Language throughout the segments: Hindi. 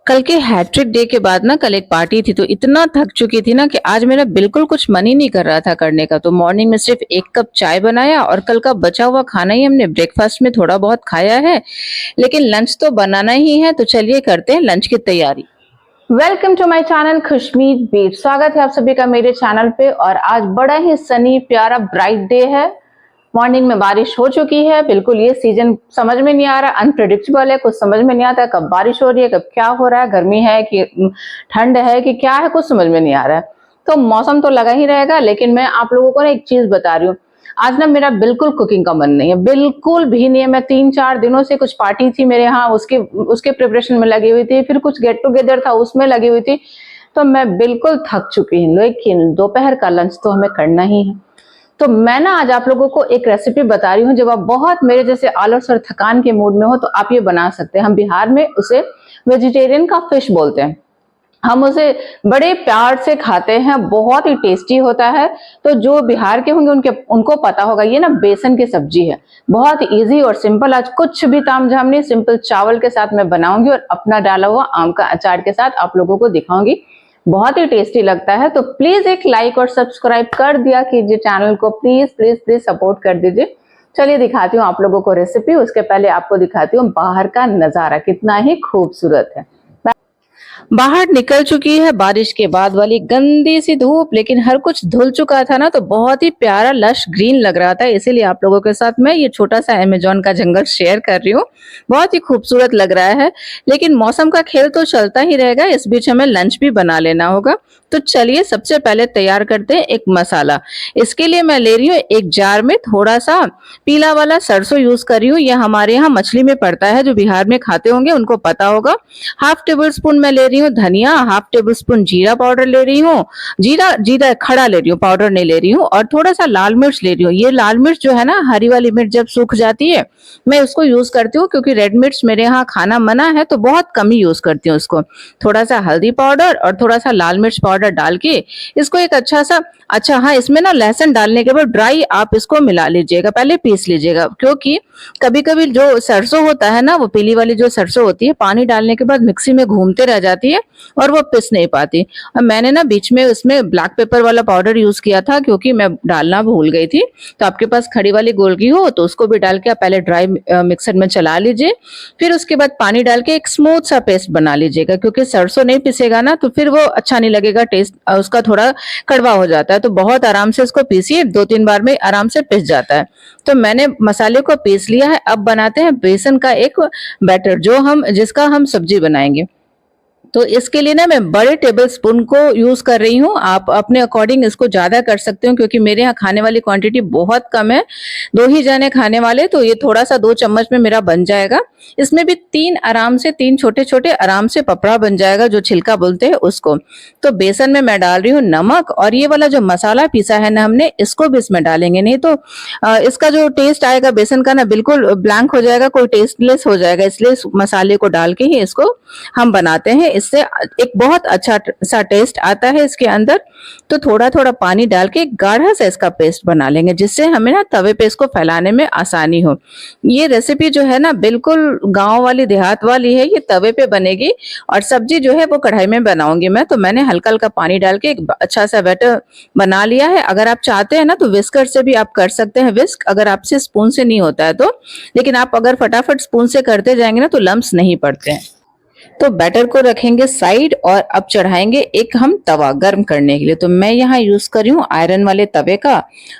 कल के हैट्रिक डे के बाद ना कल एक पार्टी थी तो इतना थक चुकी थी ना कि आज मेरा बिल्कुल कुछ मन ही नहीं कर रहा था करने का। तो मॉर्निंग में सिर्फ एक कप चाय बनाया और कल का बचा हुआ खाना ही हमने ब्रेकफास्ट में थोड़ा बहुत खाया है। लेकिन लंच तो बनाना ही है, तो चलिए करते हैं लंच की तैयारी। Welcome to my channel Khushmeet beat. स्वागत है आप सभी का मेरे चैनल पे। और आज बड़ा ही सनी प्यारा ब्राइट डे है। मॉर्निंग में बारिश हो चुकी है। बिल्कुल ये सीजन समझ में नहीं आ रहा, अनप्रिडिक्टेबल है, कुछ समझ में नहीं आता कब बारिश हो रही है, कब क्या हो रहा है, गर्मी है कि ठंड है कि क्या है, कुछ समझ में नहीं आ रहा है। तो मौसम तो लगा ही रहेगा। लेकिन मैं आप लोगों को ना एक चीज बता रही हूँ, आज ना मेरा बिल्कुल कुकिंग का मन नहीं है, बिल्कुल भी नहीं है। मैं 3-4 दिनों से कुछ पार्टी थी मेरे यहाँ, उसके उसके प्रिपरेशन में लगी हुई थी, फिर कुछ गेट टुगेदर था उसमें लगी हुई थी। तो मैं बिल्कुल थक चुकी हूँ। लेकिन दोपहर का लंच तो हमें करना ही है। तो मैं ना आज आप लोगों को एक रेसिपी बता रही हूँ। जब आप बहुत मेरे जैसे आलस और थकान के मूड में हो तो आप ये बना सकते हैं। हम बिहार में उसे वेजिटेरियन का फिश बोलते हैं। हम उसे बड़े प्यार से खाते हैं, बहुत ही टेस्टी होता है। तो जो बिहार के होंगे उनको पता होगा। ये ना बेसन की सब्जी है, बहुत इजी और सिंपल। आज कुछ भी तामझाम नहीं, सिंपल चावल के साथ मैं बनाऊंगी और अपना डाला हुआ आम का अचार के साथ आप लोगों को दिखाऊंगी। बहुत ही टेस्टी लगता है। तो प्लीज एक लाइक और सब्सक्राइब कर दिया कीजिए चैनल को, प्लीज प्लीज प्लीज सपोर्ट कर दीजिए। चलिए दिखाती हूँ आप लोगों को रेसिपी। उसके पहले आपको दिखाती हूँ बाहर का नजारा कितना ही खूबसूरत है। बाहर निकल चुकी है बारिश के बाद वाली गंदी सी धूप, लेकिन हर कुछ धुल चुका था ना, तो बहुत ही प्यारा लश ग्रीन लग रहा था। इसीलिए आप लोगों के साथ मैं ये छोटा सा अमेजोन का जंगल शेयर कर रही हूँ। बहुत ही खूबसूरत लग रहा है। लेकिन मौसम का खेल तो चलता ही रहेगा, इस बीच हमें लंच भी बना लेना होगा। तो चलिए सबसे पहले तैयार करते हैं एक मसाला। इसके लिए मैं ले रही हूँ एक जार में थोड़ा सा पीला वाला सरसों यूज कर रही हूँ। यह हमारे यहाँ मछली में पड़ता है, जो बिहार में खाते होंगे उनको पता होगा। हाफ टेबल स्पून मैं ले रही हूँ धनिया, हाफ टेबल स्पून जीरा पाउडर ले रही हूँ। जीरा जीरा खड़ा ले रही हूँ, पाउडर नहीं ले रही हूँ। और थोड़ा सा लाल मिर्च ले रही हूँ। ये लाल मिर्च जो है ना, हरी वाली मिर्च जब सूख जाती है मैं उसको यूज करती हूँ, क्योंकि रेड मिर्च मेरे यहाँ खाना मना है तो बहुत कम ही यूज करती हूँ उसको। थोड़ा सा हल्दी पाउडर और थोड़ा सा लाल मिर्च पाउडर डाल के इसको एक अच्छा हाँ, इसमें ना लहसुन डालने के बाद ड्राई आप इसको मिला लीजिएगा, पहले पीस लीजिएगा। क्योंकि कभी कभी जो सरसों होता है ना, वो पीली वाली जो सरसों होती है, पानी डालने के बाद मिक्सी में घूमते रह जाती है और वो पिस नहीं पाती। और मैंने ना बीच में उसमें ब्लैक पेपर वाला पाउडर यूज किया था, क्योंकि मैं डालना भूल गई थी। तो आपके पास खड़ी वाली गोलकी हो तो उसको भी डाल के आप पहले ड्राई मिक्सर में चला लीजिए। फिर उसके बाद पानी डाल के एक स्मूथ सा पेस्ट बना लीजिएगा, क्योंकि सरसों नहीं पिसेगा ना तो फिर वो अच्छा नहीं लगेगा, टेस्ट उसका थोड़ा कड़वा हो जाता है। तो बहुत आराम से इसको पीसिए, 2-3 बार में आराम से पिस जाता है। तो मैंने मसाले को पीस लिया है। अब बनाते हैं बेसन का एक बैटर, जिसका हम सब्जी बनाएंगे। तो इसके लिए ना मैं बड़े टेबल स्पून को यूज कर रही हूँ। आप अपने अकॉर्डिंग इसको ज्यादा कर सकते हो, क्योंकि मेरे यहाँ खाने वाली क्वांटिटी बहुत कम है, 2 ही जने खाने वाले। तो ये थोड़ा सा 2 चम्मच में मेरा बन जाएगा। इसमें भी 3 छोटे छोटे आराम से पपड़ा बन जाएगा, जो छिलका बोलते हैं उसको। तो बेसन में मैं डाल रही हूँ नमक, और ये वाला जो मसाला पीसा है ना हमने, इसको भी इसमें डालेंगे। नहीं तो इसका जो टेस्ट आएगा बेसन का ना, बिल्कुल ब्लैंक हो जाएगा, कोई टेस्टलेस हो जाएगा। इसलिए इस मसाले को डाल के ही इसको हम बनाते हैं। इससे एक बहुत अच्छा सा टेस्ट आता है इसके अंदर। तो थोड़ा थोड़ा पानी डाल के गाढ़ा सा इसका पेस्ट बना लेंगे, जिससे हमें ना तवे पे इसको फैलाने में आसानी हो। ये रेसिपी जो है ना, बिल्कुल गांव वाली देहात वाली है। ये तवे पे बनेगी और सब्जी जो है वो कढ़ाई में बनाऊंगी मैं। तो मैंने हल्का हल्का पानी डाल के एक अच्छा सा बैटर बना लिया है। अगर आप चाहते हैं ना तो विस्कर से भी आप कर सकते हैं, विस्क अगर आपसे स्पून से नहीं होता है तो। लेकिन आप अगर फटाफट स्पून से करते जाएंगे ना तो लम्स नहीं पड़ते हैं। तो बैटर को रखेंगे साइड और अब चढ़ाएंगे एक हम तवा गर्म करने के लिए। तो मैं यहाँ यूज कर रही हूँ आयरन वाले तवे का।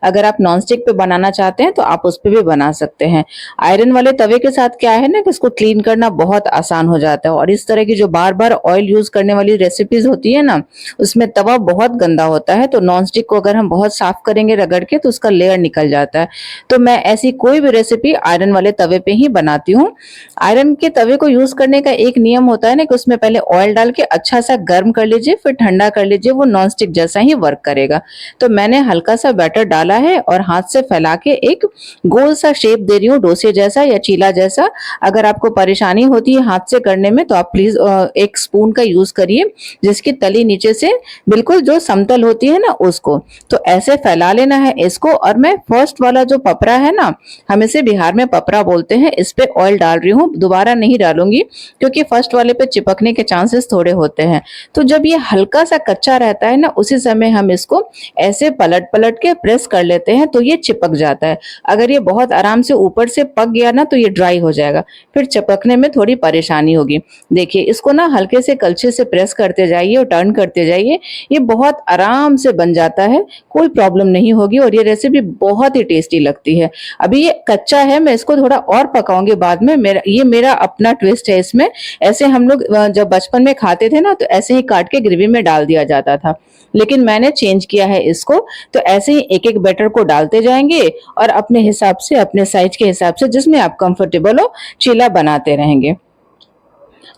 अगर आप नॉनस्टिक पे बनाना चाहते हैं तो आप उस पे भी बना सकते हैं। आयरन वाले तवे के साथ क्या है ना कि इसको क्लीन करना बहुत आसान हो जाता है। और इस तरह की जो बार बार ऑयल यूज करने वाली रेसिपीज होती है ना, उसमें तवा बहुत गंदा होता है। तो नॉनस्टिक को अगर हम बहुत साफ करेंगे रगड़ के तो उसका लेयर निकल जाता है। तो मैं ऐसी कोई भी रेसिपी आयरन वाले तवे पे ही बनाती हूँ। आयरन के तवे को यूज करने का एक नियम होता है ना कि उसमें पहले ऑयल डाल के अच्छा सा गर्म कर लीजिए, फिर ठंडा कर लीजिए, वो नॉन स्टिक जैसा ही वर्क करेगा। तो मैंने हल्का सा बैटर डाला है और हाथ से फैला के एक गोल सा शेप दे रही हूँ, डोसे जैसा या चीला जैसा। अगर आपको परेशानी होती है हाथ से करने में तो आप प्लीज एक स्पून का यूज करिए, जिसकी तली नीचे से बिल्कुल जो समतल होती है ना उसको। तो ऐसे फैला लेना है इसको। और मैं फर्स्ट वाला जो पपरा है ना, हम इसे बिहार में पपरा बोलते हैं, इस पे ऑयल डाल रही हूँ, दोबारा नहीं डालूंगी, क्योंकि फर्स्ट वाले मसाले पे चिपकने के चांसेस थोड़े होते हैं। तो जब ये हल्का सा कच्चा रहता है ना, उसी समय हम इसको ऐसे पलट-पलट के प्रेस कर लेते हैं तो ये चिपक जाता है। अगर ये बहुत आराम से ऊपर से पक गया ना तो ये ड्राई हो जाएगा, फिर चिपकने में थोड़ी परेशानी होगी। देखिए इसको ना हल्के से कलछे से प्रेस करते जाइए और टर्न करते जाइए, ये बहुत आराम से बन जाता है, कोई प्रॉब्लम नहीं होगी और ये रेसिपी बहुत ही टेस्टी लगती है। अभी ये कच्चा है, मैं इसको थोड़ा और पकाऊँगी बाद में, मेरा अपना ट्विस्ट है इसमें। ऐसे हम लोग जब बचपन में खाते थे ना तो ऐसे ही काट के ग्रेवी में डाल दिया जाता था। लेकिन मैंने चेंज किया है इसको, तो ऐसे ही एक-एक बैटर को डालते जाएँगे और अपने हिसाब से, अपने साइज़ के हिसाब से जिसमें आप कंफर्टेबल हो, चीला बनाते रहेंगे।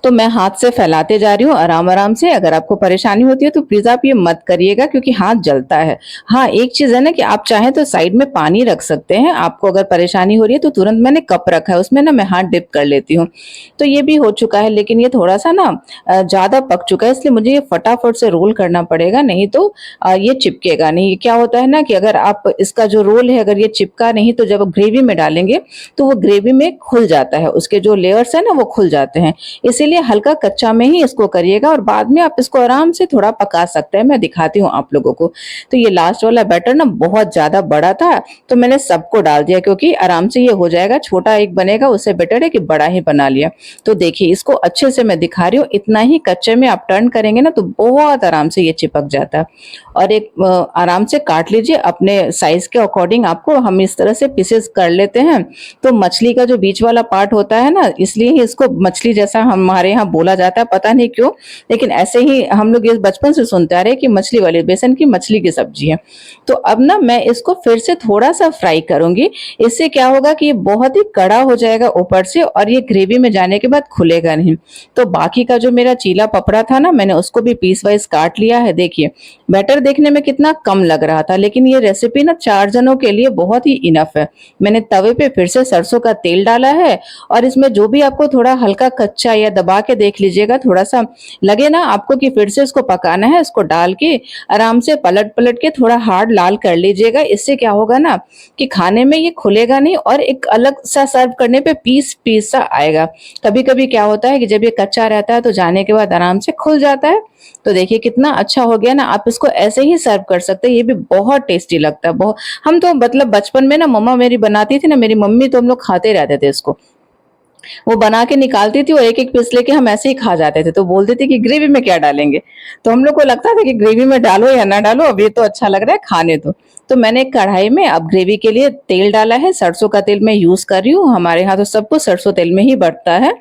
तो मैं हाथ से फैलाते जा रही हूँ आराम-आराम से। अगर आपको परेशानी होती है तो प्लीज़ आप ये मत करिएगा क्योंकि हाथ जलता है। हाँ, एक चीज़ है ना कि आप चाहें तो साइड में पानी रख सकते हैं। आपको अगर परेशानी हो रही है तो तुरंत मैंने कप रखा है, उसमें ना मैं हाथ डिप कर लेती हूँ। तो ये भी हो चुका है, लेकिन ये थोड़ा-सा ना ज़्यादा पक चुका है, इसलिए मुझे ये फटाफट से रोल करना पड़ेगा, नहीं तो ये चिपकेगा नहीं। क्या होता है ना कि अगर आप इसका जो रोल है अगर ये चिपका नहीं तो जब आप ग्रेवी में डालेंगे तो वो ग्रेवी में खुल जाता है, उसके जो लेयर्स हैं ना वो खुल जाते हैं। इसीलिए हल्का कच्चा में ही इसको करिएगा और बाद में आप इसको आराम से थोड़ा पका सकते हैं। मैं दिखाती हूँ आप लोगों को। तो ये लास्ट वाला बैटर ना बहुत ज़्यादा बड़ा था, तो मैंने सबको डाल दिया क्योंकि आराम से ये हो जाएगा। छोटा एक बनेगा, उससे बेटर है कि बड़ा ही बना लिया। तो देखिए इसको अच्छे से मैं दिखा रही हूँ, इतना ही कच्चे में आप टर्न करेंगे ना तो बहुत आराम से ये चिपक जाता है। और एक आराम से काट लीजिए अपने साइज़ के अकॉर्डिंग। आपको हम इस तरह से पीसेस कर लेते हैं, तो मछली का जो बीच वाला पार्ट होता है ना, इसलिए ही इसको मछली जैसा हमारे यहाँ बोला जाता है, पता नहीं क्यों, लेकिन ऐसे ही हम लोग ये बचपन से सुनते आ रहे हैं कि मछली वाली, बेसन की मछली की सब्जी है। तो अब ना मैं इसको फिर से थोड़ा-सा फ्राई करूँगी। इससे क्या होगा कि ये बहुत ही कड़ा हो जाएगा ऊपर से और ये ग्रेवी में जाने के बाद खुलेगा नहीं। तो बाकी का जो मेरा चीला पपड़ा था ना, मैंने उसको भी पीस वाइज़ काट लिया है। देखिए, बैटर देखने में कितना कम लग रहा था, लेकिन ये रेसिपी ना 4 जनों के लिए बहुत ही इनफ है। मैंने तवे पे फिर से सरसों का तेल डाला है और इसमें जो भी आपको थोड़ा हल्का कच्चा या दबा के देख लीजिएगा, थोड़ा-सा लगे ना आपको कि फिर से इसको पकाना है, इसको डाल के आराम से पलट-पलट के थोड़ा हार्ड लाल कर लीजिएगा। इससे क्या होगा ना कि खाने में ये खुलेगा नहीं और एक अलग सा सर्व करने पे पीस-पीस सा आएगा। कभी-कभी क्या होता है कि जब ये कच्चा रहता है तो जाने के बाद आराम से खुल जाता है। तो देखिए कितना अच्छा हो गया ना, आप इसको ऐसे ही सर्व कर सकते हैं, ये भी बहुत टेस्टी लगता है। हम तो मतलब बचपन में ना मम्मा मेरी बनाती थी ना, मेरी मम्मी, तो हम लोग खाते रहते थे इसको। वो बना के निकालती थी और एक-एक पीस लेके हम ऐसे ही खा जाते थे। तो बोलती थी कि ग्रेवी में क्या डालेंगे? तो हम लोग को लगता था कि ग्रेवी में डालो या ना डालो, अब ये तो अच्छा लग रहा है, खाने दो। तो मैंने एक कढ़ाई में अब ग्रेवी के लिए तेल डाला है, सरसों का तेल मैं यूज़ कर रही हूँ, हमारे यहाँ तो सब कुछ सरसों तेल में ही बढ़ता है।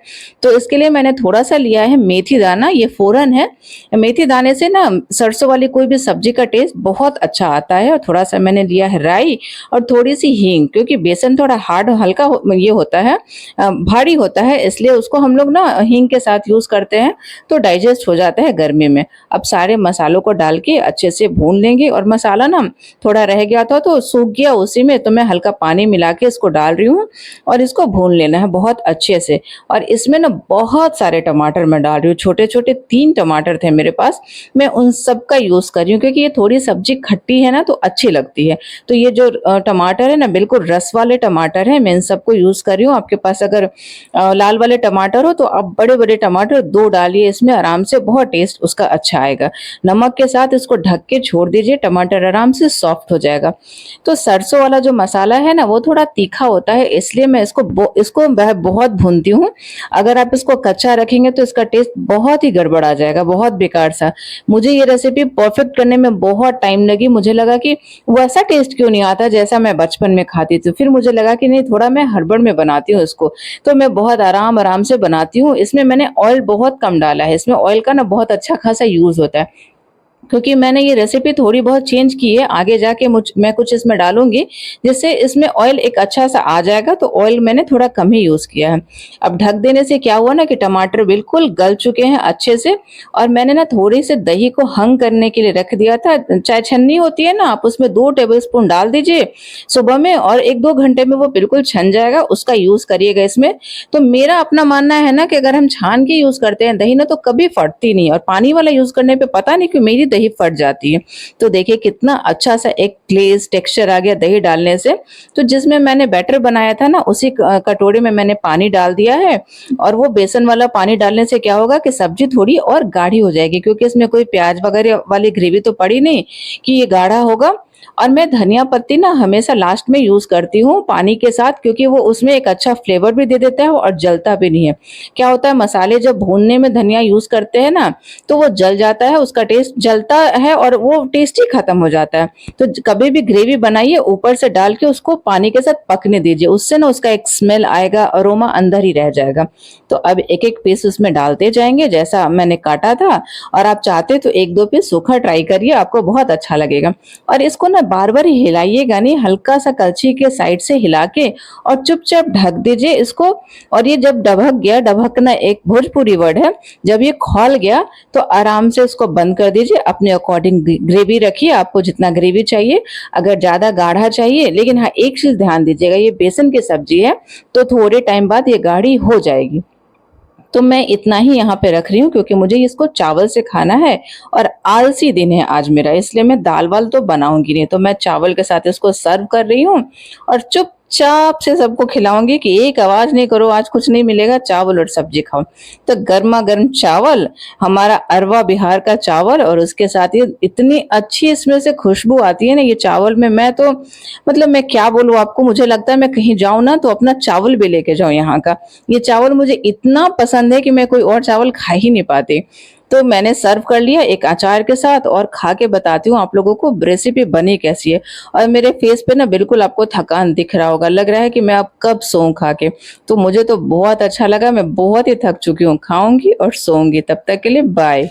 तो इसके लिए मैंने थोड़ा-सा लिया है मेथी दाना, ये फ़ोरन है। मेथी दाने से ना सरसों वाली कोई भी सब्ज़ी का टेस्ट बहुत अच्छा आता है। और थोड़ा-सा मैंने लिया है राई और थोड़ी-सी हींग, क्योंकि बेसन थोड़ा हार्ड हल्का ये होता है, भारी होता है, इसलिए उसको हम लोग ना हींग के साथ यूज़ करते हैं, तो डाइजेस्ट हो जाता है गर्मी में। अब सारे मसालों को डाल के अच्छे से भून लेंगे और मसाला ना थोड़ा रह गया था तो सूख गया उसी में, तो मैं हल्का पानी मिला के इसको डाल रही हूँ और इसको भून लेना है बहुत अच्छे से। और इसमें ना बहुत सारे टमाटर मैं डाल रही हूँ, छोटे-छोटे 3 टमाटर थे मेरे पास, मैं उन सब का यूज़ कर रही हूँ क्योंकि ये थोड़ी सब्ज़ी खट्टी है ना तो अच्छी लगती है। तो ये जो टमाटर है ना बिल्कुल रस वाले टमाटर हैं, मैं इन सबको यूज़ कर रही हूँ। आपके पास अगर लाल वाले टमाटर हो तो आप बड़े-बड़े टमाटर 2 डालिए इसमें, आराम से बहुत टेस्ट उसका अच्छा आएगा। नमक के साथ इसको ढक के छोड़ दीजिए, टमाटर आराम से सॉफ्ट हो जाएगा। तो सरसों वाला जो मसाला है ना वो थोड़ा तीखा होता है, इसलिए मैं इसको वह बहुत भूनती हूँ। अगर आप इसको कच्चा रखेंगे तो इसका टेस्ट बहुत ही गड़बड़ा जाएगा, बहुत बेकार सा। मुझे ये रेसिपी परफेक्ट करने में बहुत टाइम लगी, मुझे लगा कि वैसा टेस्ट क्यों नहीं आता जैसा मैं बचपन में खाती थी। फिर मुझे लगा कि नहीं, थोड़ा मैं हड़बड़ में बनाती हूँ इसको, तो मैं बहुत आराम-आराम से बनाती हूँ। इसमें मैंने ऑयल बहुत कम डाला है, इसमें ऑयल का ना बहुत अच्छा खासा यूज़ होता है। क्योंकि मैंने ये रेसिपी थोड़ी बहुत चेंज की है, आगे जाके मैं कुछ इसमें डालूँगी, जिससे इसमें ऑयल एक अच्छा-सा आ जाएगा, तो ऑयल मैंने थोड़ा कम ही यूज़ किया है। अब ढक देने से क्या हुआ ना कि टमाटर बिल्कुल गल चुके हैं अच्छे से और मैंने ना थोड़ी-सी दही को हंग करने के लिए रख दिया था। चाय छन्नी होती है ना, आप उसमें 2 टेबलस्पून डाल दीजिए सुबह में और 1-2 घंटे में वो बिल्कुल छन जाएगा, उसका यूज़ करिएगा इसमें। तो मेरा अपना मानना है ना कि अगर हम छान के यूज़ करते हैं दही ना तो कभी फटती नहीं, और पानी वाला यूज़ करने पे पता नहीं क्यों मेरी दही फट जाती है। तो देखिए कितना अच्छा सा एक ग्लेज़ टेक्सचर आ गया दही डालने से। तो जिसमें मैंने बैटर बनाया था ना, उसी कटोरे में मैंने पानी डाल दिया है और वो बेसन वाला पानी डालने से क्या होगा कि सब्ज़ी थोड़ी और गाढ़ी हो जाएगी, क्योंकि इसमें कोई प्याज़ वगैरह वाली ग्रेवी तो पड़ी नहीं कि ये गाढ़ा होगा। और मैं धनिया पत्ती ना हमेशा लास्ट में यूज़ करती हूँ पानी के साथ, क्योंकि वो उसमें एक अच्छा फ्लेवर भी दे देता है और जलता भी नहीं है। क्या होता है, मसाले जब भूनने में धनिया यूज़ करते हैं ना, तो वो जल जाता है, उसका टेस्ट जलता है और वो टेस्ट ही खत्म हो जाता है। तो कभी भी ग्रेवी बनाइए, ऊपर से डाल के उसको पानी के साथ पकने दीजिए, उससे ना उसका एक स्मेल आएगा, अरोमा अंदर ही रह जाएगा। तो अब एक-एक पीस उसमें डालते जाएँगे जैसा मैंने काटा था, और आप चाहते तो 1-2 पीस सूखा ट्राई करिए, आपको बहुत अच्छा लगेगा। और इसको ना बार-बार हिलाइएगा नहीं, हल्का-सा कलछी के साइड से हिला के और चुपचाप ढक दीजिए इसको। और ये जब ढबक गया, ढबकना एक भोजपुरी वर्ड है, जब ये खौल गया तो आराम से उसको बंद कर दीजिए। अपने अकॉर्डिंग ग्रेवी रखिए, आपको जितना ग्रेवी चाहिए। अगर ज़्यादा गाढ़ा चाहिए, लेकिन हाँ एक चीज़ ध्यान दीजिएगा, ये बेसन की सब्जी है तो थोड़े टाइम बाद ये गाढ़ी हो जाएगी। तो मैं इतना ही यहाँ पे रख रही हूँ, क्योंकि मुझे इसको चावल से खाना है और आलसी दिन है आज मेरा, इसलिए मैं दाल-वाल तो बनाऊँगी नहीं। तो मैं चावल के साथ इसको सर्व कर रही हूँ और चुपचाप से सबको खिलाऊँगी कि एक आवाज़ नहीं करो, आज कुछ नहीं मिलेगा, चावल और सब्जी खाओ। तो गरमा-गरम चावल, हमारा अरवा बिहार का चावल, और उसके साथ ये इतनी अच्छी इसमें से खुशबू आती है ना ये चावल में, मैं तो मतलब मैं क्या बोलूँ आपको, मुझे लगता है मैं कहीं जाऊँ ना तो अपना चावल भी लेके जाऊँ यहाँ का। ये चावल मुझे इतना पसंद है कि मैं कोई और चावल खा ही नहीं पाती। तो मैंने सर्व कर लिया एक अचार के साथ, और खा के बताती हूँ आप लोगों को रेसिपी बनी कैसी है। और मेरे फेस पे ना बिल्कुल आपको थकान दिख रहा होगा, लग रहा है कि मैं अब कब सोऊँ खा के। तो मुझे तो बहुत अच्छा लगा, मैं बहुत ही थक चुकी हूँ, खाऊँगी और सोऊँगी। तब तक के लिए बाय।